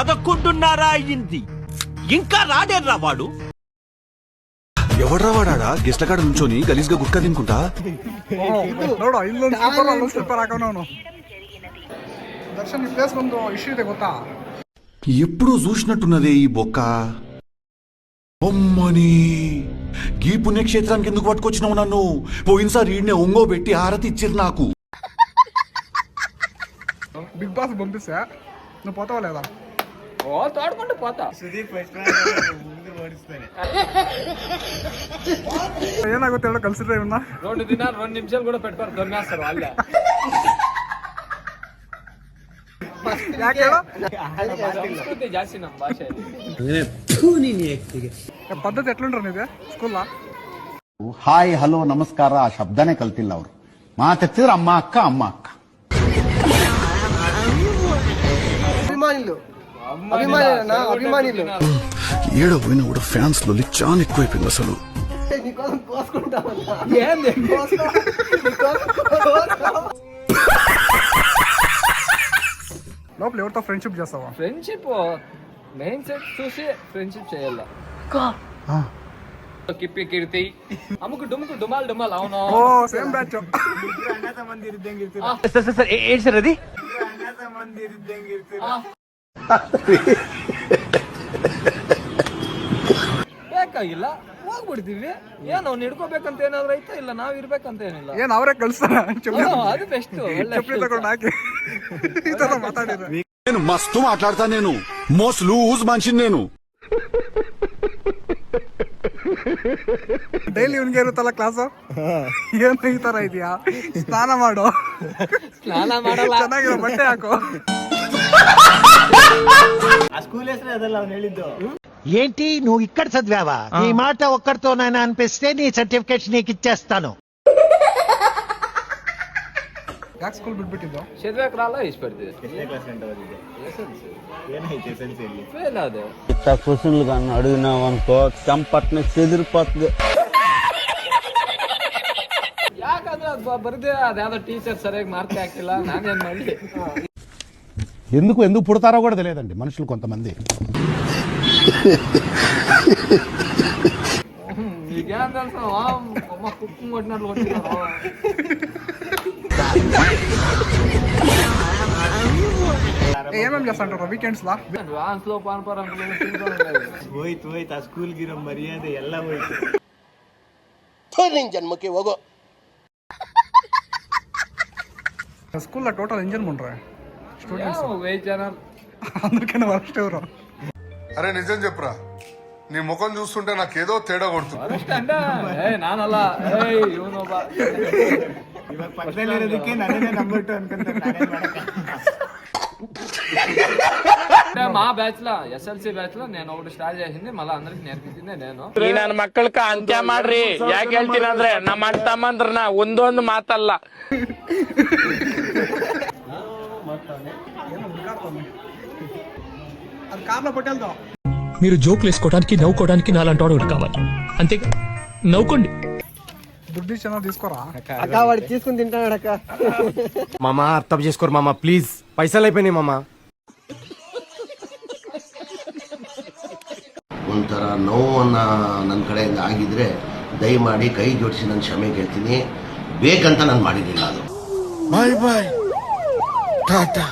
11:30 అయ్యింది, ఇంకా రాడేర్రా వాడు. ఎవడ్రా వాడా గెస్ట్ల కాడ నుంచొని గలీజ్గా గుట్కా తినుకుంటా? దర్శన్ ప్లేస్ ಬಂದು ಇಶ್ಯೂ ಇದೆ ಗೊತ್ತಾ? ఎప్పుడు చూసినట్టున్నదే ఈ బొక్క. అమ్మని ఈ పుణ్యక్షేత్రానికి ఎందుకు పట్టుకొచ్చినావు నన్ను? పోయినసారి ఈడనే ఒంగో పెట్టి హారతి ఇచ్చిరు నాకు. బిగ్ బాస్ పంపిస్తా, నువ్వు పోతావా లేదా? తోడుకుంటూ పోతా. ఏనాగుతా కన్సిడర్ అయి ఉన్నా. 2 దినాలు 2 నిమిషాలు కూడా పెట్టుకోరు, దొరికేస్తారు వాళ్ళే. ಜಾಸ್ತಿ ನಮ್ಮ ಭಾಷೆ ಪದ್ಧತಿ ಎಟ್ಲುಂಡ್ರ ನೀವೇ ಸ್ಕೂಲ್? ಹಾಯ್ ಹಲೋ ನಮಸ್ಕಾರ ಆ ಶಬ್ದನೇ ಕಲ್ತಿಲ್ಲ ಅವರು. ಮಾತೆತ್ತಿದ್ರೆ ಅಮ್ಮ ಅಕ್ಕ ಅಮ್ಮ ಅಕ್ಕ. అభిమానులు ఏడో పోయినా కూడా ఫ్యాన్స్ లో చాలా ఎక్కువైపోయింది అసలు. లోపల ఎవరితో ఫ్రెండ్షిప్ చేస్తావా? ఫ్రెండ్షిప్ మెయిన్ సెట్ చూసి ఫ్రెండ్షిప్ చేయాల. కిప్పి కీర్తి అమ్ముకు డుమ్ముకు డుమాల్ డుమాల్. అవును, ఓ సేమ్ బ్యాచ్. ఏంటి సార్ అది? ಬೇಕಾಗಿಲ್ಲ, ಹೋಗ್ಬಿಡ್ತೀವಿ. ಏನ್ ಅವ್ನು ಹಿಡ್ಕೋಬೇಕಂತ ಏನಾದ್ರು ಐತೆ, ಇಲ್ಲ ನಾವ್ ಇರ್ಬೇಕಂತ ಏನಿಲ್ಲ. ಏನ್ ಅವರೇ ಕಳಿಸ್ತಾರ? ಅದು ಬೆಸ್ಟ್. ಚಪ್ಪಲಿ ತಗೊಂಡು ಹಾಕಿ ಈ ತರ ಮಾತಾಡಿದ್ರೆ నేను మస్తు మాట్లాడతా, నేను మోస్ట్ లూజ్ మనిషిని నేను. ಡೈಲಿ ಇವ್ನಿಗೆ ಇರುತ್ತಲ್ಲ ಕ್ಲಾಸು, ಏನು ಈ ತರ ಇದೆಯಾ? ಸ್ನಾನ ಮಾಡು, ಸ್ನಾನ ಮಾಡಲ್ಲ, ಚೆನ್ನಾಗಿರೋ ಬಟ್ಟೆ ಹಾಕು. స్కూల్ వేసిన అదಲ್ಲ ಅವ್ನು ಹೇಳಿದ್ದು. ఏంటి నువ్వు ఇక్కడ చదివావా? ఈ మాట ఒక్కడితో నేను అనిపిస్తే నీ సర్టిఫికేట్ నీకు ఇచ్చేస్తాను. ಯಾಕೆ ಸ್ಕೂಲ್ ಬಿಟ್ಬಿಟ್ಟಿದ್ದು? ಚದಬೇಕು ರಾಲ ಇಸ್ಪಡ್ತಿದ್ದೆ. ಎಷ್ಟನೇ ಕ್ಲಾಸ್ ಗಂಟ ಓದಿದ್ದೆ? ఏనైతే ఎస్ఎల్సీ ఫెయిల్ అదే. ఇట్లా క్వశ్చన్లు కానీ అడిగినావు అనుకో చంపట్నే చెదిరిపోతుంది. ಯಾಕಂದ್ರೆ ಅದು ಬರ್ದೆ ಅದ್ಯಾವ್ದೋ ಟೀಚರ್ ಸರಿಯಾಗಿ ಮಾರ್ಕ್ ಹಾಕಿಲ್ಲ, ನಾನೇನ್ ಮಾಡಲಿ? ఎందుకు పుడతారో కూడా తెలియదండి మనుషులు కొంతమంది. ಈಗೇನ್ తెలుసు, అమ్మ కుక్కు కొట్టినట్లు కొట్టినారు. ఏమేమి చేస్తాంటారు వీకెండ్స్ లా? డాన్స్ లో పాన్పరం ಹೋಯ್ತು ಆ ಸ್ಕೂಲ್ಗಿರೋ ಮರ್ಯಾದೆ ಎಲ್ಲ ಹೋಯ್ತು. జన్మకి ಹೋಗೋ. స్కూల్లో టోటల్ ఎంజాయ్ పண்றேன் స్టూడెంట్స్ 1000 జనం. అందరికన్నా వరస్ట్ ఎవరు? అరే నిజం చెప్పురా, నీ ముఖం చూస్తుంటే నాకేదో తేడా కొడుతుంది. ವರಸ್ಟ್ ಅಂಡ ನಾನಲ್ಲ, ಇವನೊಬ್ಬ. ಇವಾಗ ಪಕ್ಕದಲ್ಲಿ ಇರೋದಕ್ಕೆ ನನ್ನೇ ನಂಬರ್ 2 ಅನ್ಕೊಂತಾರೆ. మా బ్యాచ్ లో ఎస్ఎల్సి బ్యాచ్ లో నేను ఒకటి స్టార్ట్ చేసింది, మళ్ళీ అందరికి నేర్పించింది నేను. ನನ್ನ ಮಕ್ಕಳಕ ಅಂತ್ಯ ಮಾಡ್ರಿ. ಯಾಕೆ ಹೇಳ್ತೀನಿ ಅಂದ್ರೆ ನಮ್ಮ ಅಣ್ಣ ತಮ್ಮಂದ್ರನ ಒಂದೊಂದು ಮಾತಲ್ಲ. అది కార్లో పట్టేల్దో. మీరు జోకులు వేసుకోవడానికి నవ్వుకోవడానికి నాలాంటి వాడు కావాలి, అంతే. నవ్వుకోండి. దుడ్డు ಚೆನ್ನಾಗಿ తీసుకోరా అక్క, వాడు తీసుకుని తింటాడు అక్క. ಮಾಮ ಅರ್ಥ చేసుకోరు ಮಾಮ, ಪ್ಲೀಸ್ ಪೈಸಲ್ అయిపోయినాయి ಮಾಮ. ಒಂಥರ ನೋವನ್ನ ನನ್ನ ಕಡೆಯಿಂದ ಆಗಿದ್ರೆ ದಯಮಾಡಿ ಕೈ ಜೋಡಿಸಿ ನಾನು ಕ್ಷಮೆ ಕೇಳ್ತೀನಿ. ಬೇಕಂತ ನಾನು ಮಾಡಿದ್ದಿಲ್ಲ ಅದು. Bye bye Tata.